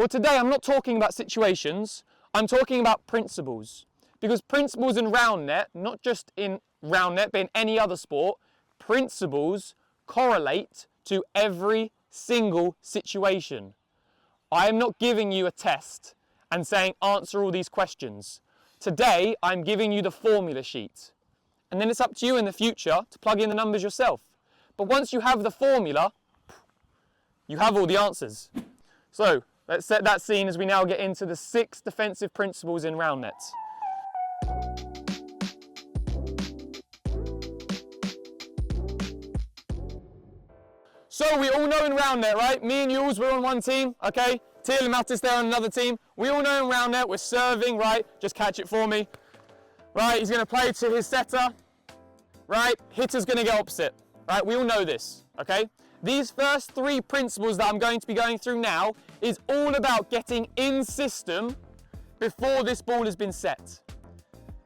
Well, today I'm not talking about situations, I'm talking about principles. Because principles in Roundnet, not just in Roundnet, but in any other sport, principles correlate to every single situation. I am not giving you a test and saying answer all these questions. Today, I'm giving you the formula sheet. And then it's up to you in the future to plug in the numbers yourself. But once you have the formula, you have all the answers. So let's set that scene as we now get into the 6 defensive principles in Roundnet. So we all know in Roundnet, right? Me and Jules, we're on one team, okay? Thiel and Mattis, they're on another team. We all know in Roundnet, we're serving, right? Just catch it for me. Right, he's gonna play to his setter, right? Hitter's gonna go opposite, right? We all know this, okay? These first 3 principles that I'm going to be going through now is all about getting in system before this ball has been set.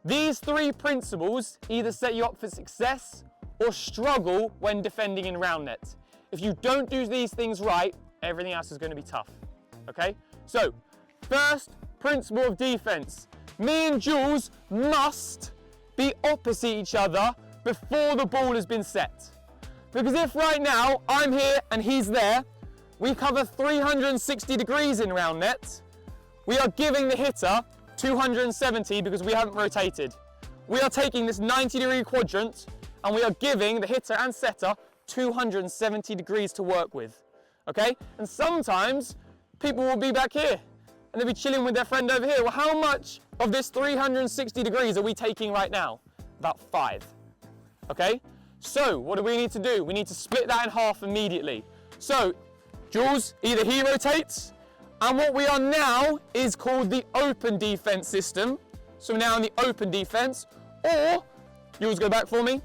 These 3 principles either set you up for success or struggle when defending in Roundnet. If you don't do these things right, everything else is going to be tough, okay? So, first principle of defense. Me and Jules must be opposite each other before the ball has been set. Because if right now I'm here and he's there, we cover 360 degrees in Roundnet. We are giving the hitter 270 because we haven't rotated. We are taking this 90-degree quadrant and we are giving the hitter and setter 270 degrees to work with, okay? And sometimes people will be back here and they'll be chilling with their friend over here. Well, how much of this 360 degrees are we taking right now? About 5, okay? So what do we need to do? We need to split that in half immediately. So Jules, either he rotates, and what we are now is called the open defense system. So we're now in the open defense, or, Jules, go back for me,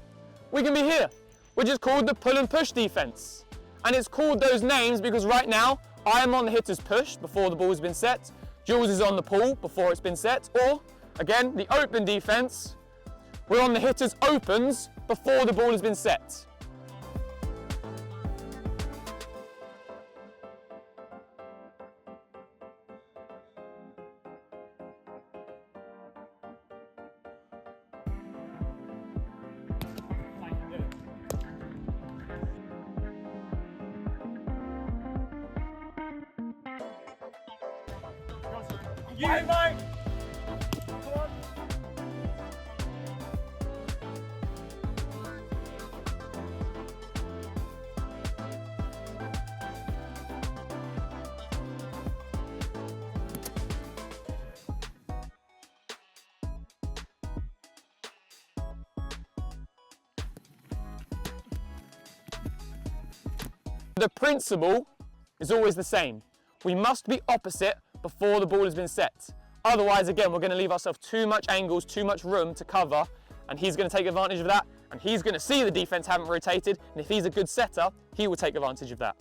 we can be here, which is called the pull and push defense. And it's called those names because right now, I am on the hitter's push before the ball has been set, Jules is on the pull before it's been set, or, again, the open defense, we're on the hitter's opens before the ball has been set. Bye, Mike! Come on. The principle is always the same. We must be opposite before the ball has been set. Otherwise, again, we're going to leave ourselves too much angles, too much room to cover, and he's going to take advantage of that, and he's going to see the defense haven't rotated, and if he's a good setter, he will take advantage of that.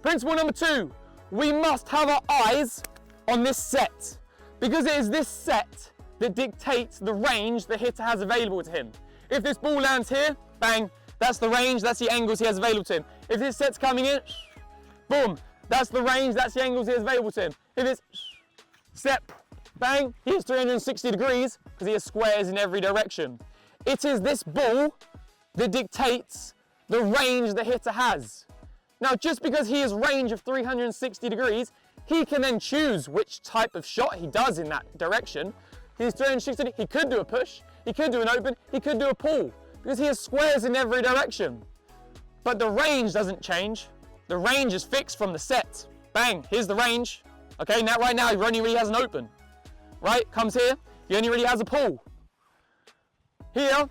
Principle number 2, we must have our eyes on this set, because it is this set that dictates the range the hitter has available to him. If this ball lands here, bang, that's the range, that's the angles he has available to him. If this set's coming in, boom, that's the range, that's the angles he has available to him. If it's step, bang, he has 360 degrees because he has squares in every direction. It is this ball that dictates the range the hitter has. Now, just because he has range of 360 degrees, he can then choose which type of shot he does in that direction. He's 360, he could do a push, he could do an open, he could do a pull, because he has squares in every direction. But the range doesn't change. The range is fixed from the set. Bang, here's the range. Okay, now right now he only really has an open. Right, comes here, he only really has a pull. Here,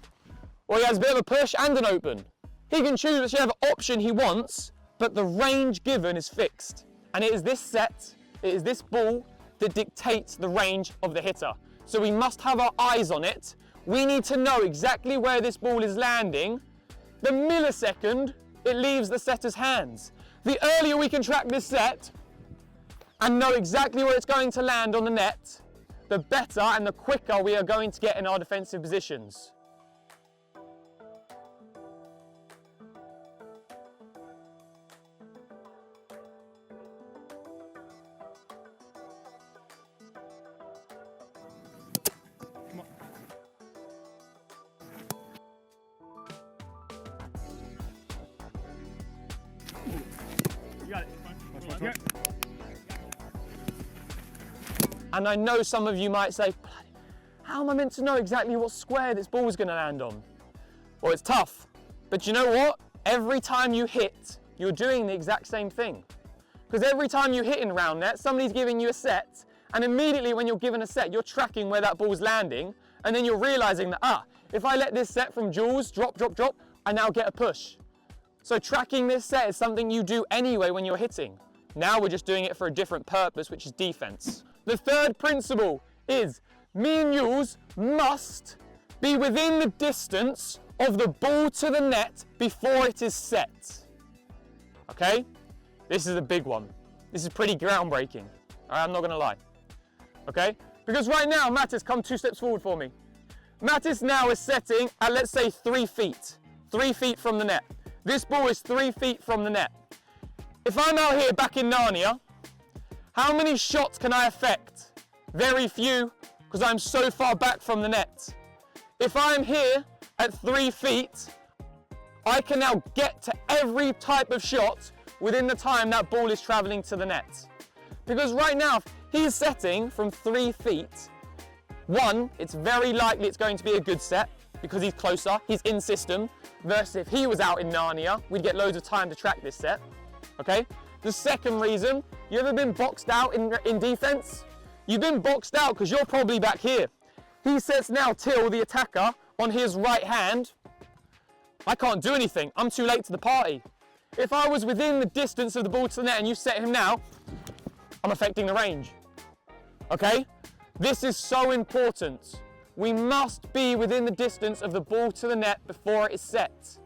well, he has a bit of a push and an open. He can choose whichever option he wants, but the range given is fixed. And it is this set, it is this ball that dictates the range of the hitter. So we must have our eyes on it. We need to know exactly where this ball is landing the millisecond it leaves the setter's hands. The earlier we can track this set and know exactly where it's going to land on the net, the better and the quicker we are going to get in our defensive positions. Yeah. And I know some of you might say, how am I meant to know exactly what square this ball is going to land on? Well, it's tough. But you know what? Every time you hit, you're doing the exact same thing. Because every time you hit in Roundnet, somebody's giving you a set, and immediately when you're given a set, you're tracking where that ball's landing, and then you're realizing that, if I let this set from Jules drop, drop, drop, I now get a push. So tracking this set is something you do anyway when you're hitting. Now we're just doing it for a different purpose, which is defense. The third principle is me and Jules must be within the distance of the ball to the net before it is set. Okay? This is a big one. This is pretty groundbreaking. I'm not gonna lie. Okay? Because right now, Mattis, come 2 steps forward for me. Mattis now is setting at, let's say, 3 feet. 3 feet from the net. This ball is 3 feet from the net. If I'm out here back in Narnia, how many shots can I affect? Very few, because I'm so far back from the net. If I'm here at 3 feet, I can now get to every type of shot within the time that ball is traveling to the net. Because right now, if he's setting from 3 feet, one, it's very likely it's going to be a good set because he's closer, he's in system, versus if he was out in Narnia, we'd get loads of time to track this set, okay? The second reason, you ever been boxed out in defense? You've been boxed out because you're probably back here. He sets now Till, the attacker, on his right hand. I can't do anything, I'm too late to the party. If I was within the distance of the ball to the net and you set him now, I'm affecting the range, okay? This is so important. We must be within the distance of the ball to the net before it is set.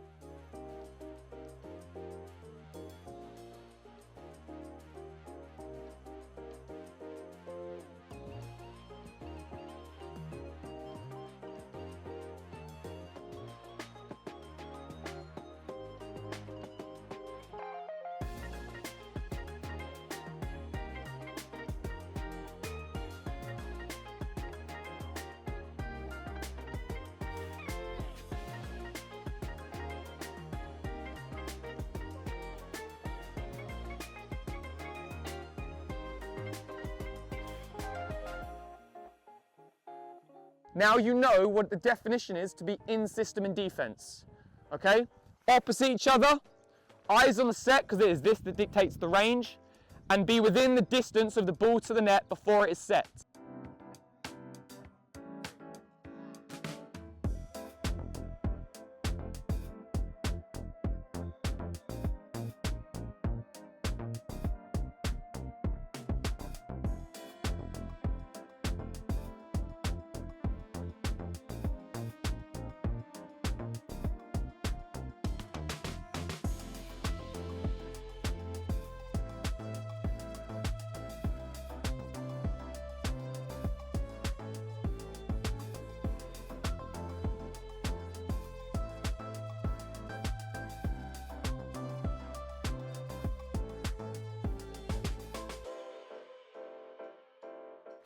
Now you know what the definition is to be in system and defense, okay? Opposite each other, eyes on the set, because it is this that dictates the range, and be within the distance of the ball to the net before it is set.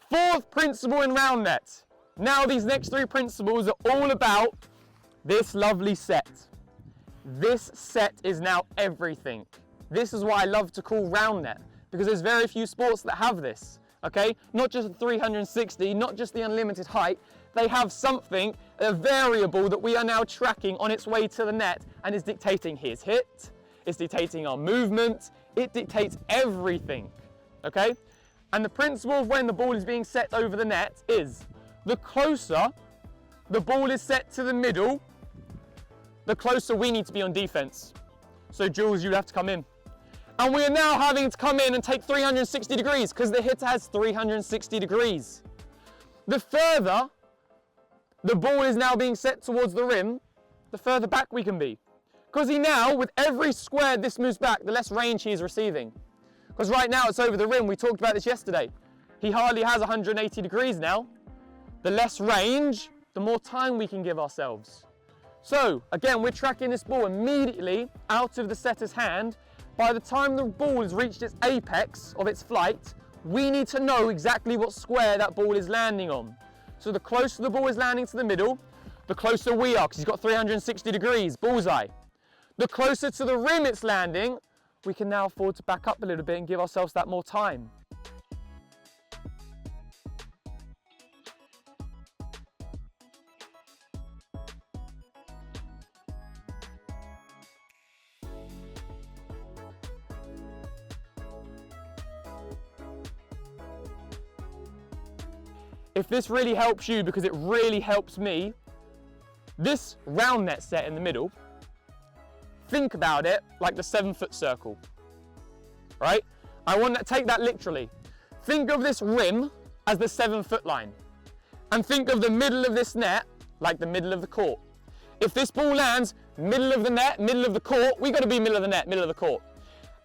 Fourth principle in Roundnet. Now these next 3 principles are all about this lovely set. This set is now everything. This is what I love to call Roundnet, because there's very few sports that have this, okay? Not just the 360, not just the unlimited height, they have something, a variable that we are now tracking on its way to the net and is dictating his hit, it's dictating our movement, it dictates everything, okay? And the principle of when the ball is being set over the net is the closer the ball is set to the middle, the closer we need to be on defense. So Jules, you'll have to come in. And we are now having to come in and take 360 degrees because the hitter has 360 degrees. The further the ball is now being set towards the rim, the further back we can be. Because he now, with every square this moves back, the less range he is receiving. Because right now it's over the rim, we talked about this yesterday. He hardly has 180 degrees now. The less range, the more time we can give ourselves. So, again, we're tracking this ball immediately out of the setter's hand. By the time the ball has reached its apex of its flight, we need to know exactly what square that ball is landing on. So the closer the ball is landing to the middle, the closer we are, because he's got 360 degrees, bullseye. The closer to the rim it's landing, we can now afford to back up a little bit and give ourselves that more time. If this really helps you, because it really helps me, this round net set in the middle, think about it like the 7-foot circle, right? I want to take that literally. Think of this rim as the 7-foot line, and think of the middle of this net like the middle of the court. If this ball lands middle of the net, middle of the court, we got to be middle of the net, middle of the court.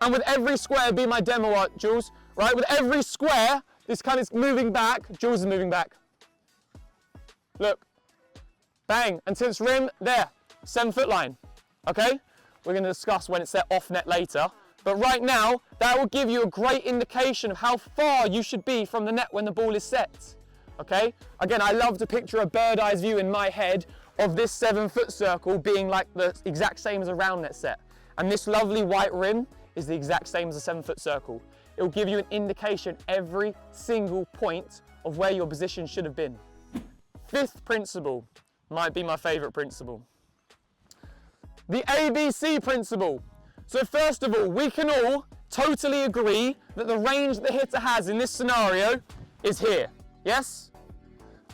And with every square, be my demo art, Jules, right? With every square, this kind of moving back, Jules is moving back. Look, bang, until it's rim, there, 7-foot line, okay? We're gonna discuss when it's set off net later, but right now, that will give you a great indication of how far you should be from the net when the ball is set, okay? Again, I love to picture a bird eye's view in my head of this 7-foot circle being like the exact same as a round net set. And this lovely white rim is the exact same as a 7-foot circle. It will give you an indication every single point of where your position should have been. 5th principle might be my favorite principle. The ABC principle. So first of all, we can all totally agree that the range the hitter has in this scenario is here, yes?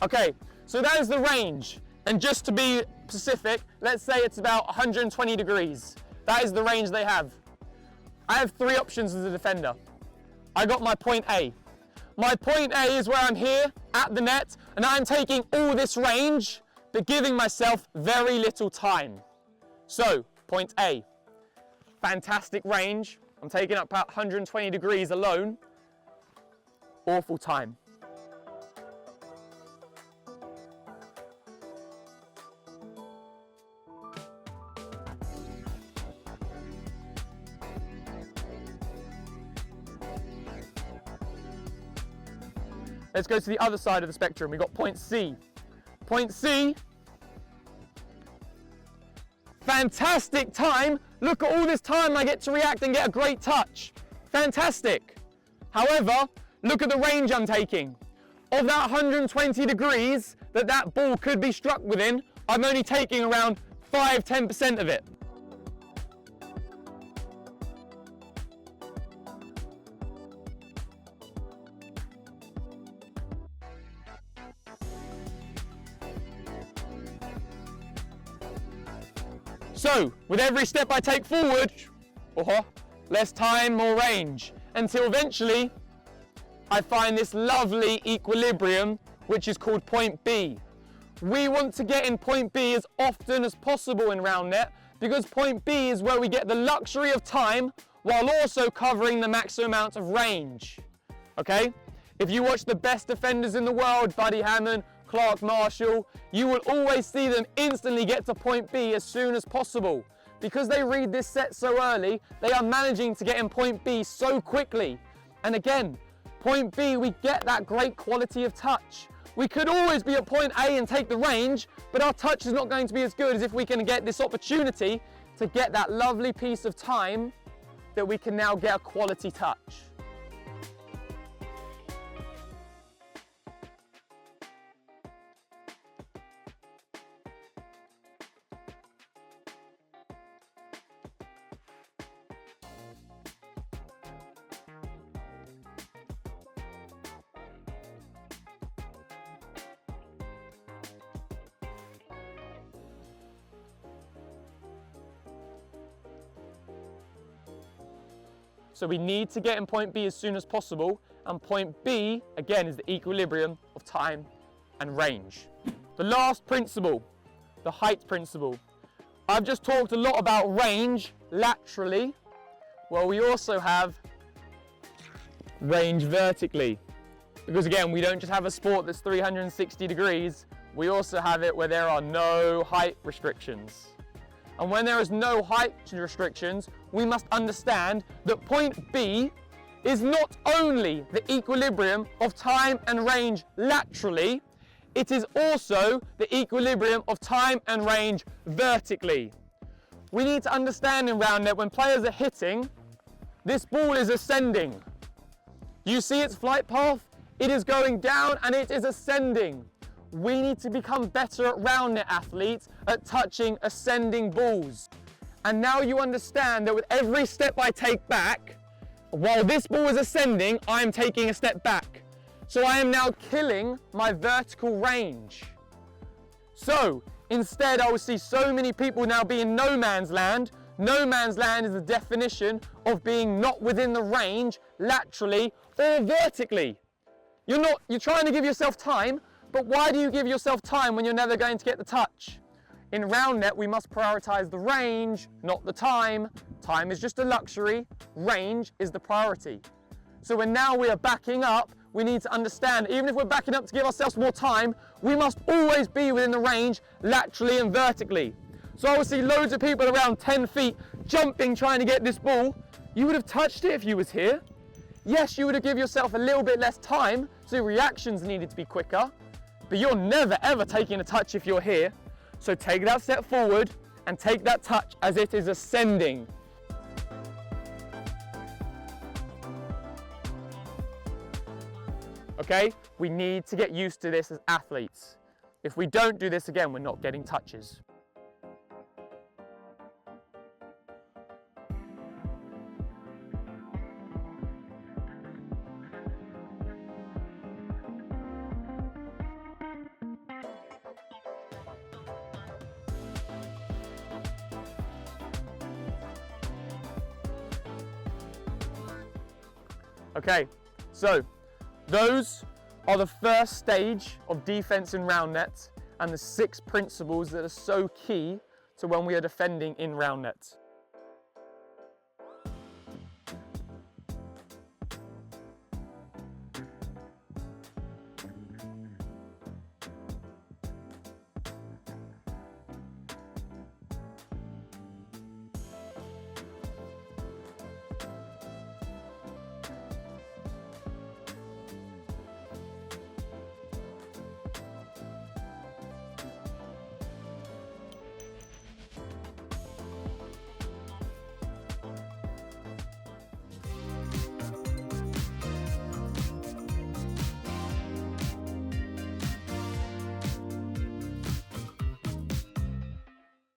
Okay, so that is the range. And just to be specific, let's say it's about 120 degrees. That is the range they have. I have 3 options as a defender. I got my point A. My point A is where I'm here at the net, and I'm taking all this range, but giving myself very little time. So, point A, fantastic range. I'm taking up about 120 degrees alone. Awful time. Let's go to the other side of the spectrum. We've got point C. Point C, fantastic time. Look at all this time I get to react and get a great touch. Fantastic. However, look at the range I'm taking. Of that 120 degrees that ball could be struck within, I'm only taking around 5–10% of it. So, with every step I take forward, less time, more range, until eventually I find this lovely equilibrium, which is called point B. We want to get in point B as often as possible in round net, because point B is where we get the luxury of time while also covering the maximum amount of range. Okay? If you watch the best defenders in the world, Buddy Hammond, Clark Marshall, you will always see them instantly get to point B as soon as possible. Because they read this set so early, they are managing to get in point B so quickly. And again, point B, we get that great quality of touch. We could always be at point A and take the range, but our touch is not going to be as good as if we can get this opportunity to get that lovely piece of time that we can now get a quality touch. So we need to get in point B as soon as possible, and point B, again, is the equilibrium of time and range. The last principle, the height principle. I've just talked a lot about range laterally. Well, we also have range vertically. Because again, we don't just have a sport that's 360 degrees, we also have it where there are no height restrictions. And when there is no height restrictions, we must understand that point B is not only the equilibrium of time and range laterally, it is also the equilibrium of time and range vertically. We need to understand in round net when players are hitting, This ball is ascending. You see its flight path? It is going down and it is ascending. We need to become better at Roundnet athletes at touching ascending balls. And now you understand that with every step I take back, while this ball is ascending, I am taking a step back. So I am now killing my vertical range. So instead, I will see so many people now be in no man's land. No man's land is the definition of being not within the range laterally or vertically. You're trying to give yourself time, but why do you give yourself time when you're never going to get the touch? In Roundnet, we must prioritize the range, not the time. Time is just a luxury, range is the priority. So when now we are backing up, we need to understand, even if we're backing up to give ourselves more time, we must always be within the range laterally and vertically. So I will see loads of people around 10 feet jumping, trying to get this ball. You would have touched it if you was here. Yes, you would have given yourself a little bit less time, so reactions needed to be quicker, but you're never ever taking a touch if you're here. So take that step forward and take that touch as it is ascending. Okay, we need to get used to this as athletes. If we don't do this again, we're not getting touches. Okay, so those are the first stage of defense in Roundnet and the 6 principles that are so key to when we are defending in Roundnet.